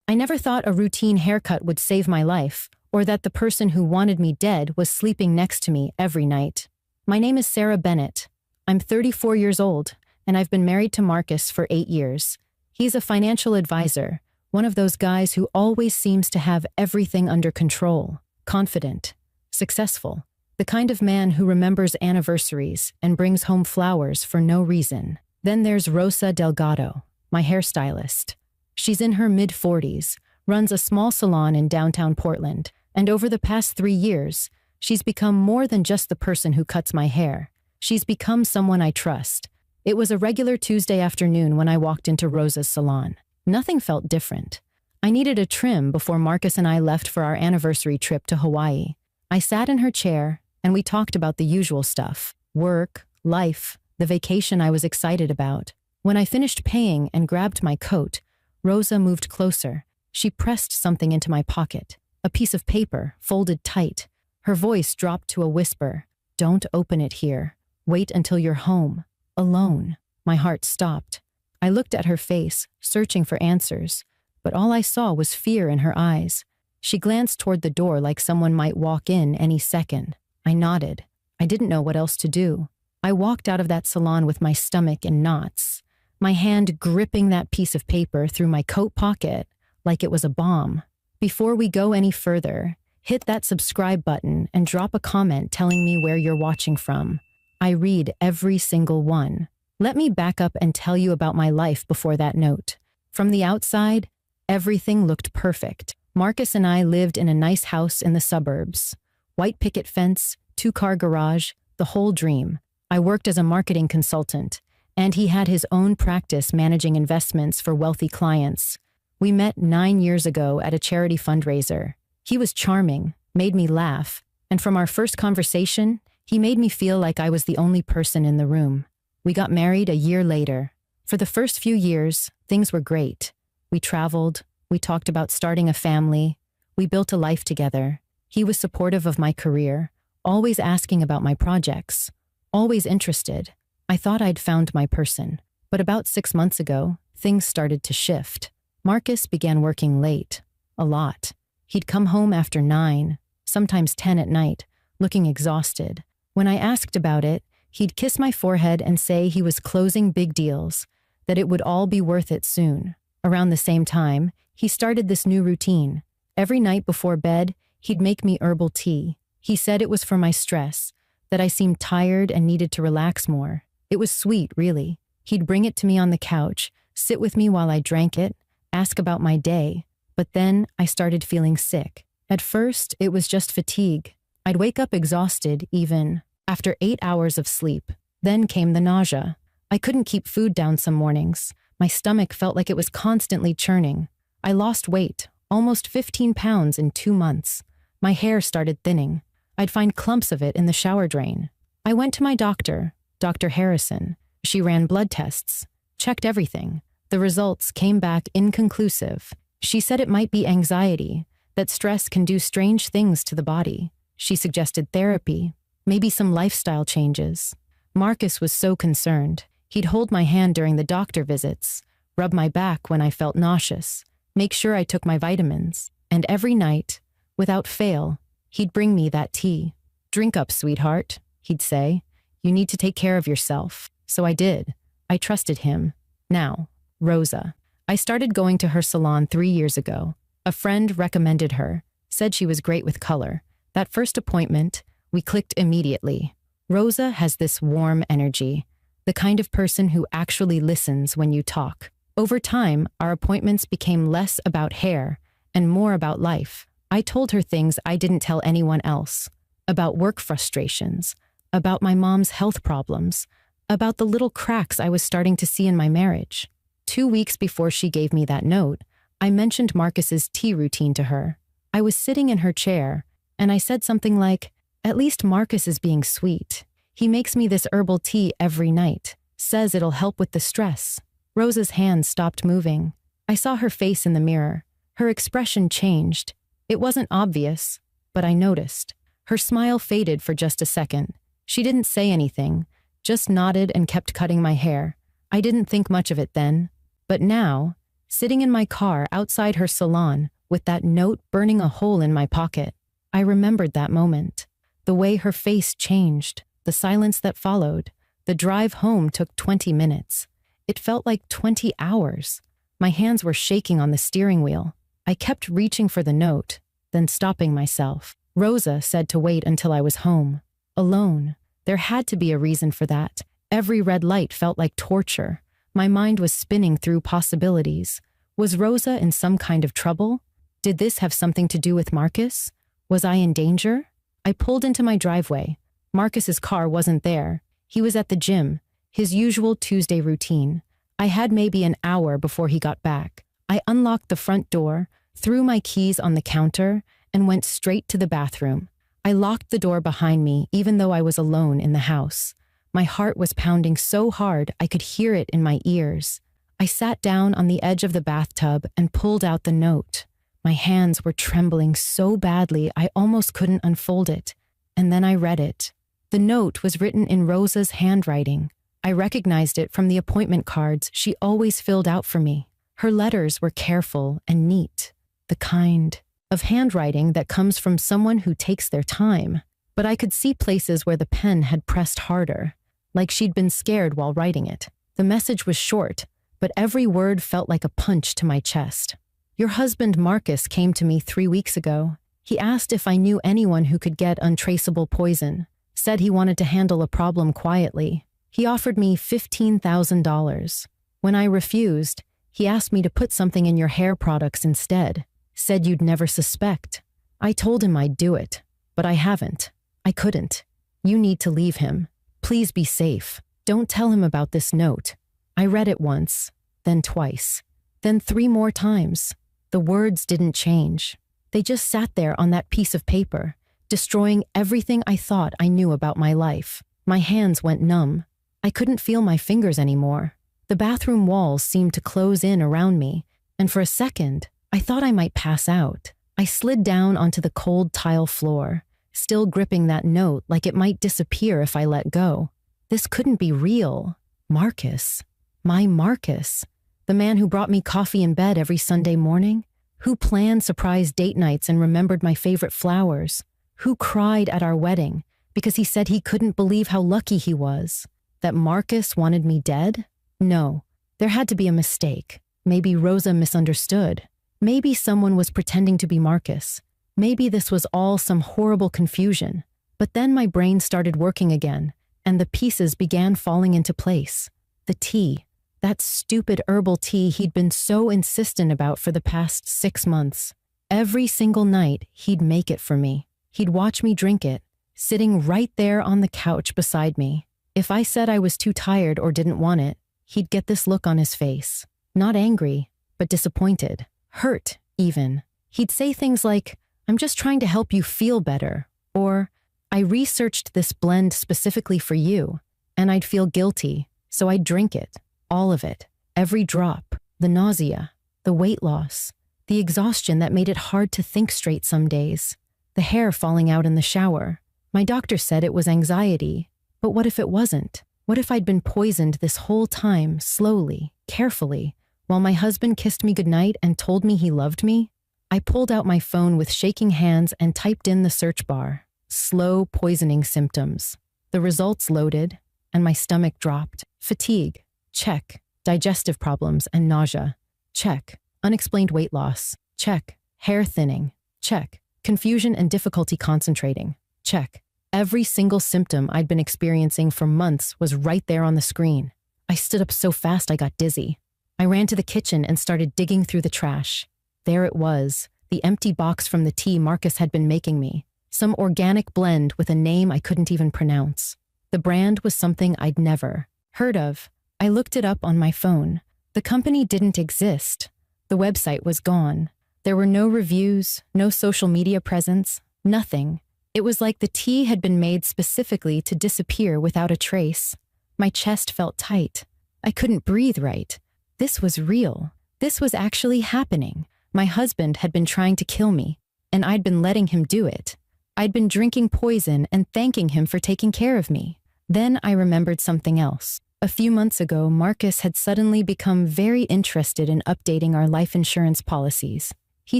I never thought a routine haircut would save my life, or that the person who wanted me dead was sleeping next to me every night. My name is Sarah Bennett. I'm 34 years old, and I've been married to Marcus for 8 years. He's a financial advisor, one of those guys who always seems to have everything under control, confident, successful, the kind of man who remembers anniversaries and brings home flowers for no reason. Then there's Rosa Delgado, my hairstylist. She's in her mid-40s, runs a small salon in downtown Portland, and over the past 3 years, she's become more than just the person who cuts my hair. She's become someone I trust. It was a regular Tuesday afternoon when I walked into Rosa's salon. Nothing felt different. I needed a trim before Marcus and I left for our anniversary trip to Hawaii. I sat in her chair, and we talked about the usual stuff: work, life, the vacation I was excited about. When I finished paying and grabbed my coat, Rosa moved closer. She pressed something into my pocket, a piece of paper, folded tight. Her voice dropped to a whisper. "Don't open it here. Wait until you're home. Alone." My heart stopped. I looked at her face, searching for answers, but all I saw was fear in her eyes. She glanced toward the door like someone might walk in any second. I nodded. I didn't know what else to do. I walked out of that salon with my stomach in knots, my hand gripping that piece of paper through my coat pocket like it was a bomb. Before we go any further, hit that subscribe button and drop a comment telling me where you're watching from. I read every single one. Let me back up and tell you about my life before that note. From the outside, everything looked perfect. Marcus and I lived in a nice house in the suburbs. White picket fence, 2-car garage, the whole dream. I worked as a marketing consultant, and he had his own practice managing investments for wealthy clients. We met 9 years ago at a charity fundraiser. He was charming, made me laugh, and from our first conversation, he made me feel like I was the only person in the room. We got married a year later. For the first few years, things were great. We traveled, we talked about starting a family, we built a life together. He was supportive of my career, always asking about my projects, always interested. I thought I'd found my person. But about 6 months ago, things started to shift. Marcus began working late, a lot. He'd come home after 9, sometimes 10 at night, looking exhausted. When I asked about it, he'd kiss my forehead and say he was closing big deals, that it would all be worth it soon. Around the same time, he started this new routine. Every night before bed, he'd make me herbal tea. He said it was for my stress, that I seemed tired and needed to relax more. It was sweet, really. He'd bring it to me on the couch, sit with me while I drank it, ask about my day. But then I started feeling sick. At first, it was just fatigue. I'd wake up exhausted, even after 8 hours of sleep. Then came the nausea. I couldn't keep food down some mornings. My stomach felt like it was constantly churning. I lost weight, almost 15 pounds in 2 months. My hair started thinning. I'd find clumps of it in the shower drain. I went to my doctor, Dr. Harrison. She ran blood tests, checked everything. The results came back inconclusive. She said it might be anxiety, that stress can do strange things to the body. She suggested therapy, maybe some lifestyle changes. Marcus was so concerned. He'd hold my hand during the doctor visits, rub my back when I felt nauseous, make sure I took my vitamins, and every night, without fail, he'd bring me that tea. "Drink up, sweetheart," he'd say. "You need to take care of yourself." So I did. I trusted him. Now, Rosa. I started going to her salon 3 years ago. A friend recommended her, said she was great with color. That first appointment, we clicked immediately. Rosa has this warm energy, the kind of person who actually listens when you talk. Over time, our appointments became less about hair and more about life. I told her things I didn't tell anyone else, about work frustrations, about my mom's health problems, about the little cracks I was starting to see in my marriage. 2 weeks before she gave me that note, I mentioned Marcus's tea routine to her. I was sitting in her chair, and I said something like, "At least Marcus is being sweet. He makes me this herbal tea every night, says it'll help with the stress." Rosa's hand stopped moving. I saw her face in the mirror. Her expression changed. It wasn't obvious, but I noticed. Her smile faded for just a second. She didn't say anything, just nodded and kept cutting my hair. I didn't think much of it then, but now, sitting in my car outside her salon with that note burning a hole in my pocket. I remembered that moment. The way her face changed, the silence that followed. The drive home took 20 minutes. It felt like 20 hours. My hands were shaking on the steering wheel. I kept reaching for the note, then stopping myself. Rosa said to wait until I was home. Alone. There had to be a reason for that. Every red light felt like torture. My mind was spinning through possibilities. Was Rosa in some kind of trouble? Did this have something to do with Marcus? Was I in danger? I pulled into my driveway. Marcus's car wasn't there. He was at the gym, his usual Tuesday routine. I had maybe an hour before he got back. I unlocked the front door, threw my keys on the counter, and went straight to the bathroom. I locked the door behind me even though I was alone in the house. My heart was pounding so hard I could hear it in my ears. I sat down on the edge of the bathtub and pulled out the note. My hands were trembling so badly I almost couldn't unfold it. And then I read it. The note was written in Rosa's handwriting. I recognized it from the appointment cards she always filled out for me. Her letters were careful and neat, the kind of handwriting that comes from someone who takes their time. But I could see places where the pen had pressed harder, like she'd been scared while writing it. The message was short, but every word felt like a punch to my chest. Your husband Marcus came to me 3 weeks ago. He asked if I knew anyone who could get untraceable poison, said he wanted to handle a problem quietly. He offered me $15,000. When I refused, he asked me to put something in your hair products instead, said you'd never suspect. I told him I'd do it, but I haven't. I couldn't. You need to leave him. Please be safe. Don't tell him about this note. I read it once, then twice, then 3 more times. The words didn't change. They just sat there on that piece of paper, destroying everything I thought I knew about my life. My hands went numb. I couldn't feel my fingers anymore. The bathroom walls seemed to close in around me, and for a second, I thought I might pass out. I slid down onto the cold tile floor, still gripping that note like it might disappear if I let go. This couldn't be real. Marcus. My Marcus. The man who brought me coffee in bed every Sunday morning, who planned surprise date nights and remembered my favorite flowers, who cried at our wedding because he said he couldn't believe how lucky he was. That Marcus wanted me dead? No, there had to be a mistake. Maybe Rosa misunderstood. Maybe someone was pretending to be Marcus. Maybe this was all some horrible confusion. But then my brain started working again, and the pieces began falling into place. The tea. That stupid herbal tea he'd been so insistent about for the past 6 months. Every single night, he'd make it for me. He'd watch me drink it, sitting right there on the couch beside me. If I said I was too tired or didn't want it, he'd get this look on his face. Not angry, but disappointed. Hurt, even. He'd say things like, "I'm just trying to help you feel better," or, "I researched this blend specifically for you," and I'd feel guilty, so I'd drink it. All of it. Every drop. The nausea. The weight loss. The exhaustion that made it hard to think straight some days. The hair falling out in the shower. My doctor said it was anxiety. But what if it wasn't? What if I'd been poisoned this whole time, slowly, carefully, while my husband kissed me goodnight and told me he loved me? I pulled out my phone with shaking hands and typed in the search bar. Slow poisoning symptoms. The results loaded, and my stomach dropped. Fatigue. Check. Digestive problems and nausea. Check. Unexplained weight loss. Check. Hair thinning. Check. Confusion and difficulty concentrating. Check. Every single symptom I'd been experiencing for months was right there on the screen. I stood up so fast I got dizzy. I ran to the kitchen and started digging through the trash. There it was, the empty box from the tea Marcus had been making me. Some organic blend with a name I couldn't even pronounce. The brand was something I'd never heard of. I looked it up on my phone. The company didn't exist. The website was gone. There were no reviews, no social media presence, nothing. It was like the tea had been made specifically to disappear without a trace. My chest felt tight. I couldn't breathe right. This was real. This was actually happening. My husband had been trying to kill me, and I'd been letting him do it. I'd been drinking poison and thanking him for taking care of me. Then I remembered something else. A few months ago, Marcus had suddenly become very interested in updating our life insurance policies. He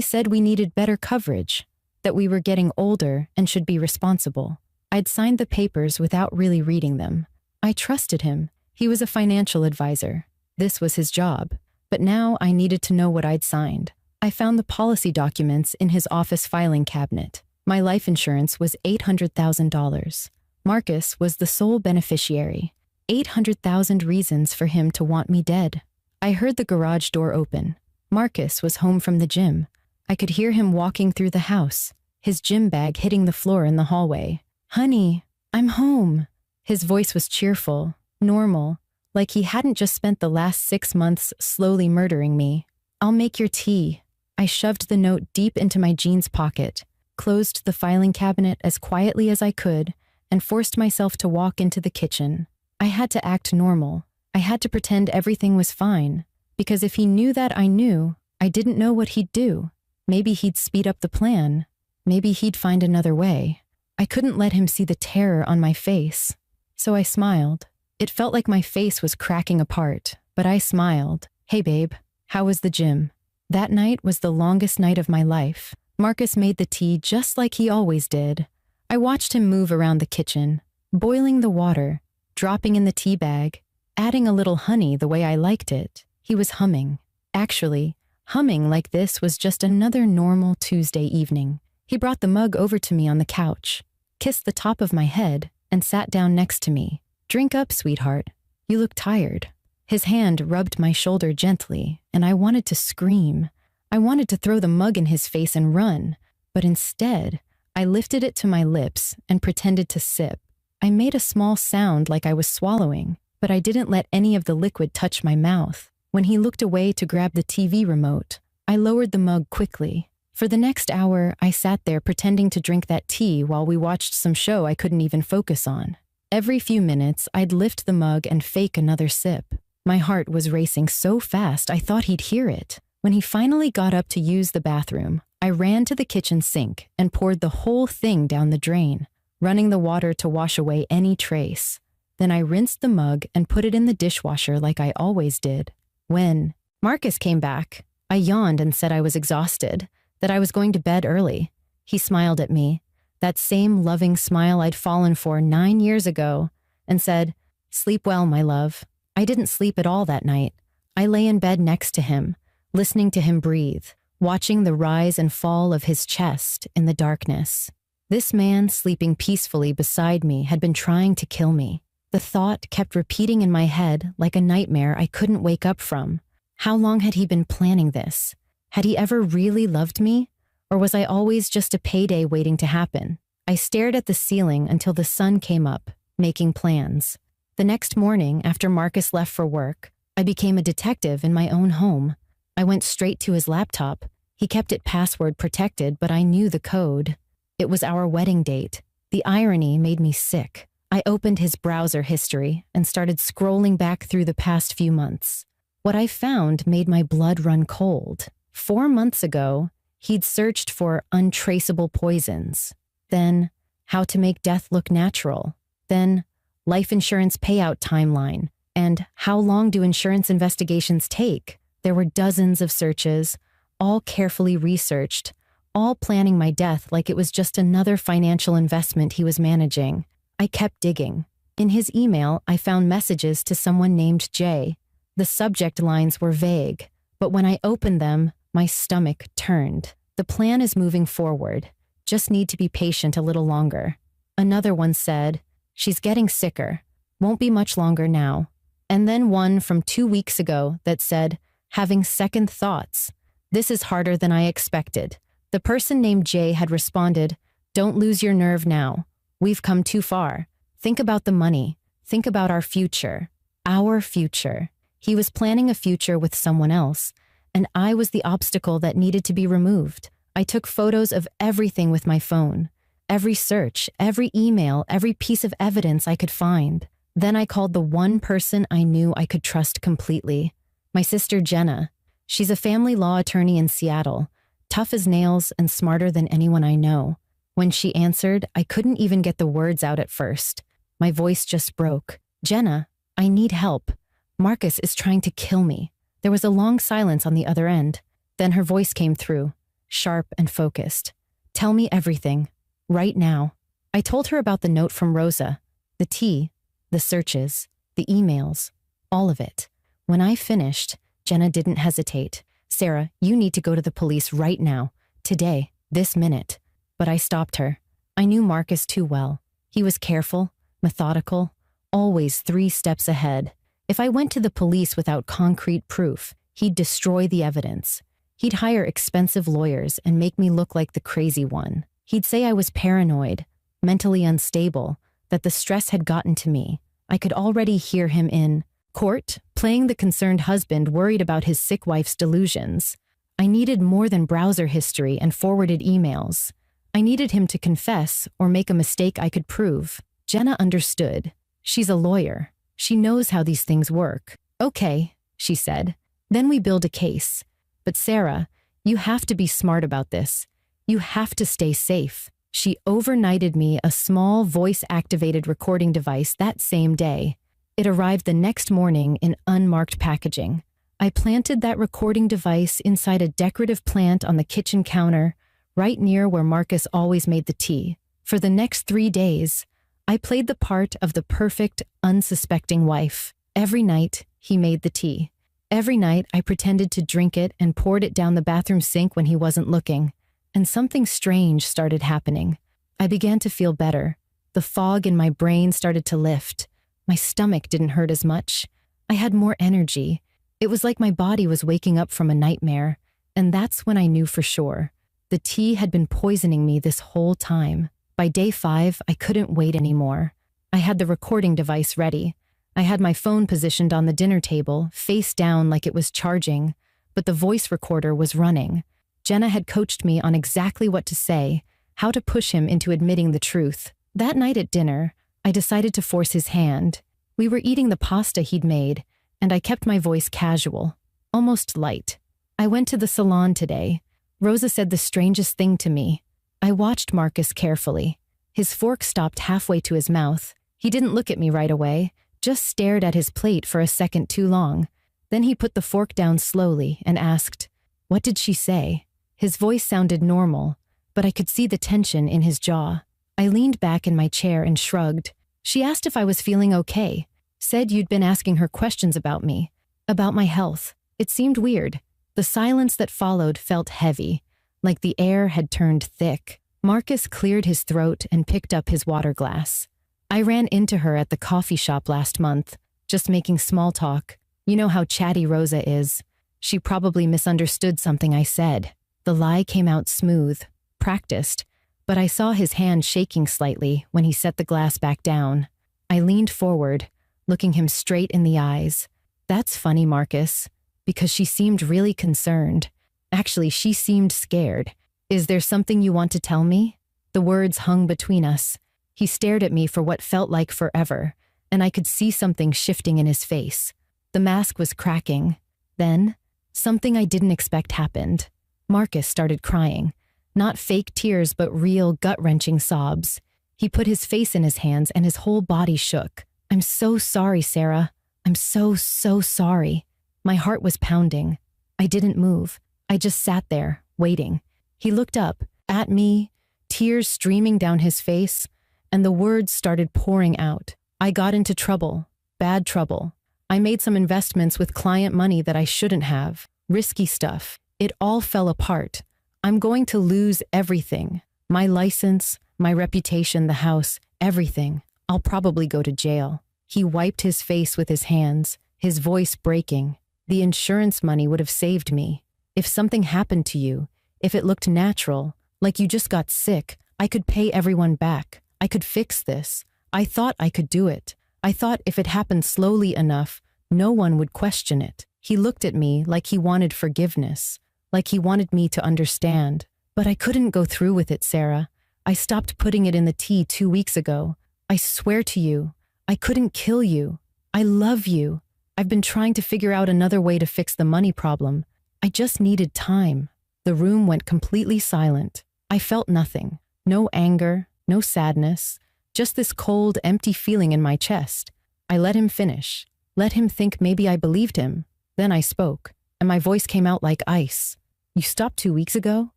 said we needed better coverage, that we were getting older and should be responsible. I'd signed the papers without really reading them. I trusted him. He was a financial advisor. This was his job. But now I needed to know what I'd signed. I found the policy documents in his office filing cabinet. My life insurance was $800,000. Marcus was the sole beneficiary. 800,000 reasons for him to want me dead. I heard the garage door open. Marcus was home from the gym. I could hear him walking through the house, his gym bag hitting the floor in the hallway. "Honey, I'm home." His voice was cheerful, normal, like he hadn't just spent the last 6 months slowly murdering me. "I'll make your tea." I shoved the note deep into my jeans pocket, closed the filing cabinet as quietly as I could, and forced myself to walk into the kitchen. I had to act normal. I had to pretend everything was fine, because if he knew that I knew, I didn't know what he'd do. Maybe he'd speed up the plan. Maybe he'd find another way. I couldn't let him see the terror on my face. So I smiled. It felt like my face was cracking apart, but I smiled. "Hey babe, how was the gym?" That night was the longest night of my life. Marcus made the tea just like he always did. I watched him move around the kitchen, boiling the water, dropping in the tea bag, adding a little honey the way I liked it. He was humming. Actually, humming like this was just another normal Tuesday evening. He brought the mug over to me on the couch, kissed the top of my head, and sat down next to me. "Drink up, sweetheart. You look tired." His hand rubbed my shoulder gently, and I wanted to scream. I wanted to throw the mug in his face and run, but instead, I lifted it to my lips and pretended to sip. I made a small sound like I was swallowing, but I didn't let any of the liquid touch my mouth. When he looked away to grab the TV remote, I lowered the mug quickly. For the next hour, I sat there pretending to drink that tea while we watched some show I couldn't even focus on. Every few minutes, I'd lift the mug and fake another sip. My heart was racing so fast I thought he'd hear it. When he finally got up to use the bathroom, I ran to the kitchen sink and poured the whole thing down the drain, running the water to wash away any trace. Then I rinsed the mug and put it in the dishwasher like I always did. When Marcus came back, I yawned and said I was exhausted, that I was going to bed early. He smiled at me, that same loving smile I'd fallen for 9 years ago, and said, "Sleep well, my love." I didn't sleep at all that night. I lay in bed next to him, listening to him breathe, watching the rise and fall of his chest in the darkness. This man sleeping peacefully beside me had been trying to kill me. The thought kept repeating in my head like a nightmare I couldn't wake up from. How long had he been planning this? Had he ever really loved me? Or was I always just a payday waiting to happen? I stared at the ceiling until the sun came up, making plans. The next morning, after Marcus left for work, I became a detective in my own home. I went straight to his laptop. He kept it password protected, but I knew the code. It was our wedding date. The irony made me sick. I opened his browser history and started scrolling back through the past few months. What I found made my blood run cold. 4 months ago, he'd searched for untraceable poisons. Then, how to make death look natural. Then, life insurance payout timeline. And how long do insurance investigations take? There were dozens of searches, all carefully researched, all planning my death like it was just another financial investment he was managing. I kept digging. In his email, I found messages to someone named Jay. The subject lines were vague, but when I opened them, my stomach turned. "The plan is moving forward. Just need to be patient a little longer." Another one said, "She's getting sicker. Won't be much longer now." And then one from 2 weeks ago that said, "Having second thoughts. This is harder than I expected." The person named Jay had responded, "Don't lose your nerve now. We've come too far. Think about the money. Think about our future." Our future. He was planning a future with someone else, and I was the obstacle that needed to be removed. I took photos of everything with my phone. Every search, every email, every piece of evidence I could find. Then I called the one person I knew I could trust completely. My sister Jenna. She's a family law attorney in Seattle, tough as nails and smarter than anyone I know. When she answered, I couldn't even get the words out at first. My voice just broke. "Jenna, I need help. Marcus is trying to kill me. There was a long silence on the other end. Then her voice came through, sharp and focused. Tell me everything. Right now. I told her about the note from Rosa, the tea, the searches, the emails, all of it. When I finished, Jenna didn't hesitate. Sarah, you need to go to the police right now. Today. This minute. But I stopped her. I knew Marcus too well. He was careful, methodical, always 3 steps ahead. If I went to the police without concrete proof, he'd destroy the evidence. He'd hire expensive lawyers and make me look like the crazy one. He'd say I was paranoid, mentally unstable, that the stress had gotten to me. I could already hear him in court, playing the concerned husband worried about his sick wife's delusions. I needed more than browser history and forwarded emails. I needed him to confess or make a mistake I could prove. Jenna understood. She's a lawyer. She knows how these things work. Okay, she said. Then we build a case. But Sarah, you have to be smart about this. You have to stay safe. She overnighted me a small voice-activated recording device that same day. It arrived the next morning in unmarked packaging. I planted that recording device inside a decorative plant on the kitchen counter, right near where Marcus always made the tea. For the next 3 days, I played the part of the perfect, unsuspecting wife. Every night, he made the tea. Every night, I pretended to drink it and poured it down the bathroom sink when he wasn't looking. And something strange started happening. I began to feel better. The fog in my brain started to lift. My stomach didn't hurt as much. I had more energy. It was like my body was waking up from a nightmare. And that's when I knew for sure. The tea had been poisoning me this whole time. By day 5, I couldn't wait anymore. I had the recording device ready. I had my phone positioned on the dinner table, face down like it was charging, but the voice recorder was running. Jenna had coached me on exactly what to say, how to push him into admitting the truth. That night at dinner, I decided to force his hand. We were eating the pasta he'd made, and I kept my voice casual, almost light. I went to the salon today. Rosa said the strangest thing to me. I watched Marcus carefully. His fork stopped halfway to his mouth. He didn't look at me right away, just stared at his plate for a second too long. Then he put the fork down slowly and asked, "What did she say?" His voice sounded normal, but I could see the tension in his jaw. I leaned back in my chair and shrugged. She asked if I was feeling okay, said you'd been asking her questions about me, about my health. It seemed weird. The silence that followed felt heavy, like the air had turned thick. Marcus cleared his throat and picked up his water glass. I ran into her at the coffee shop last month, just making small talk. You know how chatty Rosa is. She probably misunderstood something I said. The lie came out smooth, practiced, but I saw his hand shaking slightly when he set the glass back down. I leaned forward, looking him straight in the eyes. That's funny, Marcus, because she seemed really concerned. Actually, she seemed scared. Is there something you want to tell me? The words hung between us. He stared at me for what felt like forever, and I could see something shifting in his face. The mask was cracking. Then, something I didn't expect happened. Marcus started crying. Not fake tears, but real gut-wrenching sobs. He put his face in his hands and his whole body shook. I'm so sorry, Sarah. I'm so sorry. My heart was pounding. I didn't move. I just sat there, waiting. He looked up, at me, tears streaming down his face, and the words started pouring out. I got into trouble, bad trouble. I made some investments with client money that I shouldn't have. Risky stuff. It all fell apart. I'm going to lose everything. My license, my reputation, the house, everything. I'll probably go to jail. He wiped his face with his hands, his voice breaking. The insurance money would have saved me. If something happened to you, if it looked natural, like you just got sick, I could pay everyone back. I could fix this. I thought I could do it. I thought if it happened slowly enough, no one would question it. He looked at me like he wanted forgiveness, like he wanted me to understand. But I couldn't go through with it, Sarah. I stopped putting it in the tea 2 weeks ago. I swear to you, I couldn't kill you. I love you. I've been trying to figure out another way to fix the money problem. I just needed time. The room went completely silent. I felt nothing. No anger, no sadness, just this cold, empty feeling in my chest. I let him finish. Let him think maybe I believed him. Then I spoke, and my voice came out like ice. You stopped 2 weeks ago?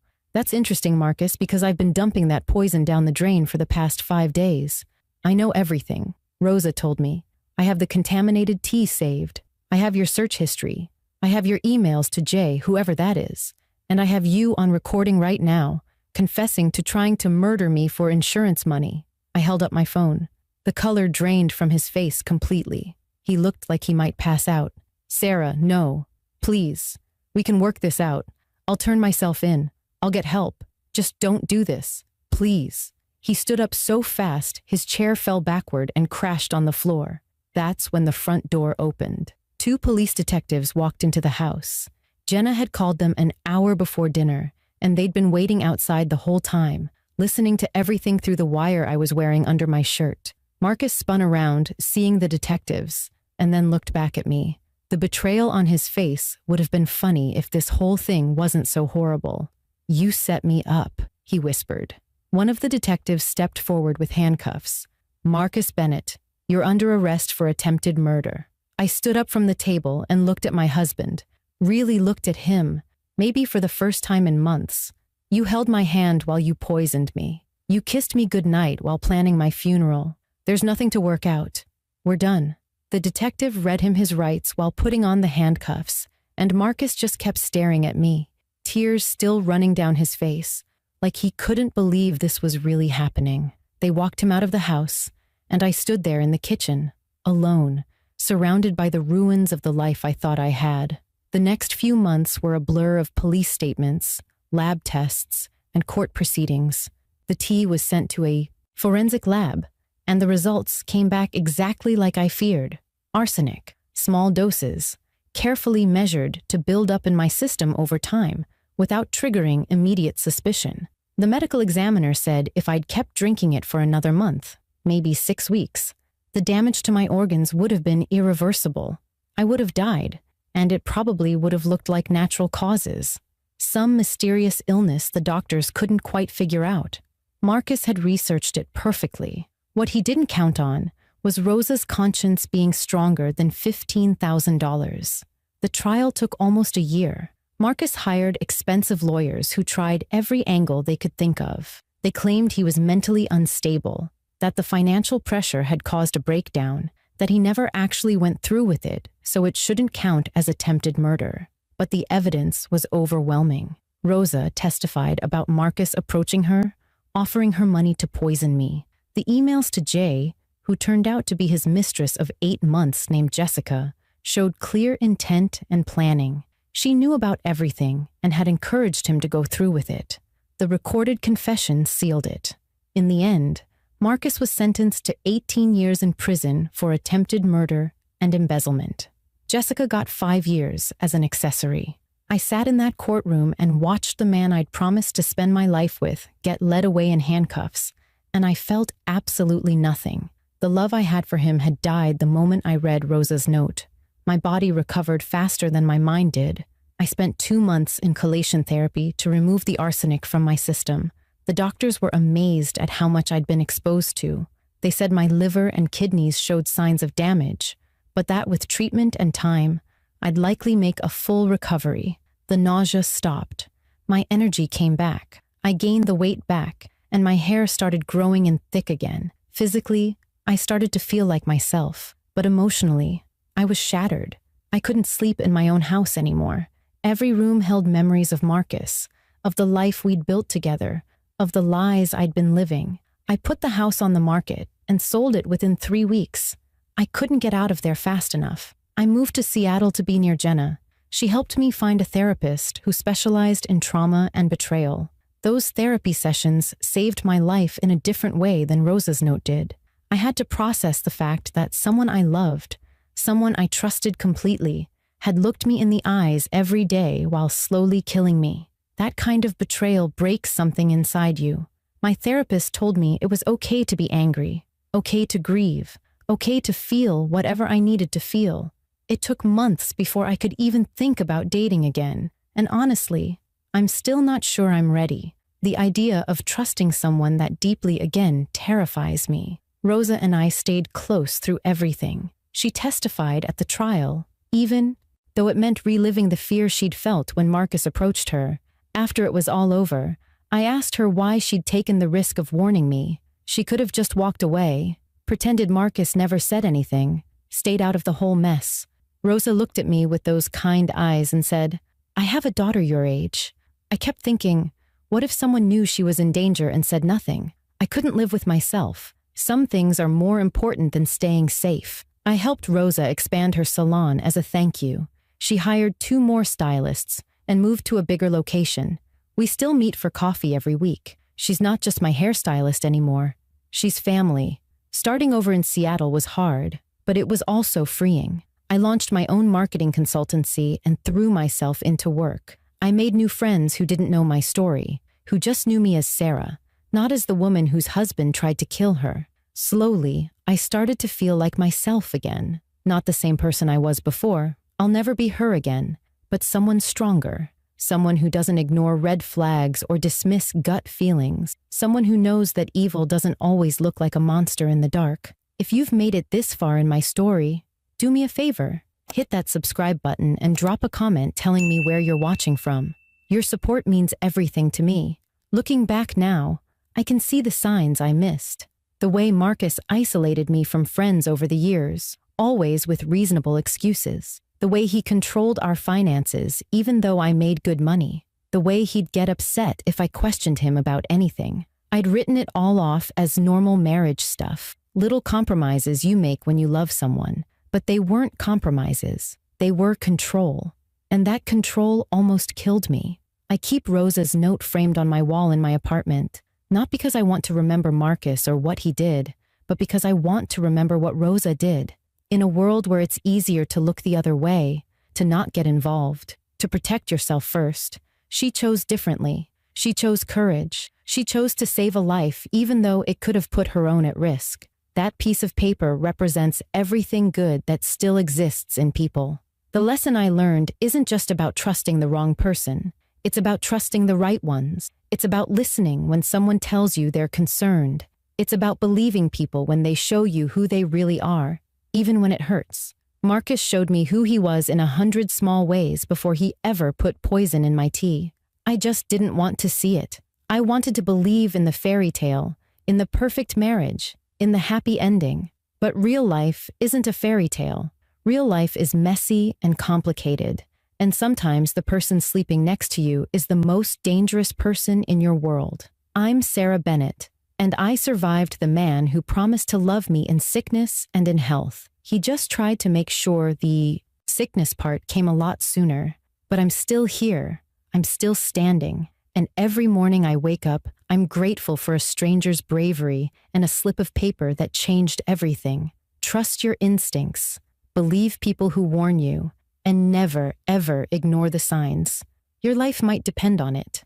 That's interesting, Marcus, because I've been dumping that poison down the drain for the past 5 days. I know everything, Rosa told me. I have the contaminated tea saved. I have your search history. I have your emails to Jay, whoever that is. And I have you on recording right now, confessing to trying to murder me for insurance money. I held up my phone. The color drained from his face completely. He looked like he might pass out. Sarah, no. Please. We can work this out. I'll turn myself in. I'll get help. Just don't do this. Please. He stood up so fast, his chair fell backward and crashed on the floor. That's when the front door opened. 2 police detectives walked into the house. Jenna had called them an hour before dinner, and they'd been waiting outside the whole time, listening to everything through the wire I was wearing under my shirt. Marcus spun around, seeing the detectives, and then looked back at me. The betrayal on his face would have been funny if this whole thing wasn't so horrible. You set me up, he whispered. One of the detectives stepped forward with handcuffs. Marcus Bennett, you're under arrest for attempted murder. I stood up from the table and looked at my husband, really looked at him, maybe for the first time in months. You held my hand while you poisoned me. You kissed me goodnight while planning my funeral. There's nothing to work out. We're done. The detective read him his rights while putting on the handcuffs, and Marcus just kept staring at me, tears still running down his face, like he couldn't believe this was really happening. They walked him out of the house, and I stood there in the kitchen, alone, surrounded by the ruins of the life I thought I had. The next few months were a blur of police statements, lab tests, and court proceedings. The tea was sent to a forensic lab, and the results came back exactly like I feared. Arsenic, small doses, carefully measured to build up in my system over time, without triggering immediate suspicion. The medical examiner said if I'd kept drinking it for another month, maybe 6 weeks, the damage to my organs would have been irreversible. I would have died, and it probably would have looked like natural causes. Some mysterious illness the doctors couldn't quite figure out. Marcus had researched it perfectly. What he didn't count on was Rosa's conscience being stronger than $15,000. The trial took almost a year. Marcus hired expensive lawyers who tried every angle they could think of. They claimed he was mentally unstable, that the financial pressure had caused a breakdown, that he never actually went through with it, so it shouldn't count as attempted murder. But the evidence was overwhelming. Rosa testified about Marcus approaching her, offering her money to poison me. The emails to Jay, who turned out to be his mistress of 8 months named Jessica, showed clear intent and planning. She knew about everything and had encouraged him to go through with it. The recorded confession sealed it. In the end, Marcus was sentenced to 18 years in prison for attempted murder and embezzlement. Jessica got 5 years as an accessory. I sat in that courtroom and watched the man I'd promised to spend my life with get led away in handcuffs, and I felt absolutely nothing. The love I had for him had died the moment I read Rosa's note. My body recovered faster than my mind did. I spent 2 months in chelation therapy to remove the arsenic from my system. The doctors were amazed at how much I'd been exposed to. They said my liver and kidneys showed signs of damage, but that with treatment and time, I'd likely make a full recovery. The nausea stopped. My energy came back. I gained the weight back, and my hair started growing in thick again. Physically, I started to feel like myself, but emotionally, I was shattered. I couldn't sleep in my own house anymore. Every room held memories of Marcus, of the life we'd built together, of the lies I'd been living. I put the house on the market and sold it within 3 weeks. I couldn't get out of there fast enough. I moved to Seattle to be near Jenna. She helped me find a therapist who specialized in trauma and betrayal. Those therapy sessions saved my life in a different way than Rosa's note did. I had to process the fact that someone I loved, someone I trusted completely, had looked me in the eyes every day while slowly killing me. That kind of betrayal breaks something inside you. My therapist told me it was okay to be angry, okay to grieve, okay to feel whatever I needed to feel. It took months before I could even think about dating again, and honestly, I'm still not sure I'm ready. The idea of trusting someone that deeply again terrifies me. Rosa and I stayed close through everything. She testified at the trial, even though it meant reliving the fear she'd felt when Marcus approached her. After it was all over, I asked her why she'd taken the risk of warning me. She could have just walked away, pretended Marcus never said anything, stayed out of the whole mess. Rosa looked at me with those kind eyes and said, "I have a daughter your age." I kept thinking, what if someone knew she was in danger and said nothing? I couldn't live with myself. Some things are more important than staying safe. I helped Rosa expand her salon as a thank you. She hired 2 more stylists and moved to a bigger location. We still meet for coffee every week. She's not just my hairstylist anymore. She's family. Starting over in Seattle was hard, but it was also freeing. I launched my own marketing consultancy and threw myself into work. I made new friends who didn't know my story, who just knew me as Sarah, not as the woman whose husband tried to kill her. Slowly, I started to feel like myself again. Not the same person I was before. I'll never be her again, but someone stronger. Someone who doesn't ignore red flags or dismiss gut feelings. Someone who knows that evil doesn't always look like a monster in the dark. If you've made it this far in my story, do me a favor. Hit that subscribe button and drop a comment telling me where you're watching from. Your support means everything to me. Looking back now, I can see the signs I missed. The way Marcus isolated me from friends over the years, always with reasonable excuses. The way he controlled our finances even though I made good money. The way he'd get upset if I questioned him about anything. I'd written it all off as normal marriage stuff. Little compromises you make when you love someone. But they weren't compromises. They were control. And that control almost killed me. I keep Rosa's note framed on my wall in my apartment, not because I want to remember Marcus or what he did, but because I want to remember what Rosa did. In a world where it's easier to look the other way, to not get involved, to protect yourself first, she chose differently. She chose courage. She chose to save a life even though it could have put her own at risk. That piece of paper represents everything good that still exists in people. The lesson I learned isn't just about trusting the wrong person. It's about trusting the right ones. It's about listening when someone tells you they're concerned. It's about believing people when they show you who they really are, even when it hurts. Marcus showed me who he was in 100 small ways before he ever put poison in my tea. I just didn't want to see it. I wanted to believe in the fairy tale, in the perfect marriage, in the happy ending. But real life isn't a fairy tale. Real life is messy and complicated. And sometimes the person sleeping next to you is the most dangerous person in your world. I'm Sarah Bennett, and I survived the man who promised to love me in sickness and in health. He just tried to make sure the sickness part came a lot sooner. But I'm still here. I'm still standing. And every morning I wake up, I'm grateful for a stranger's bravery and a slip of paper that changed everything. Trust your instincts. Believe people who warn you. And never, ever ignore the signs. Your life might depend on it.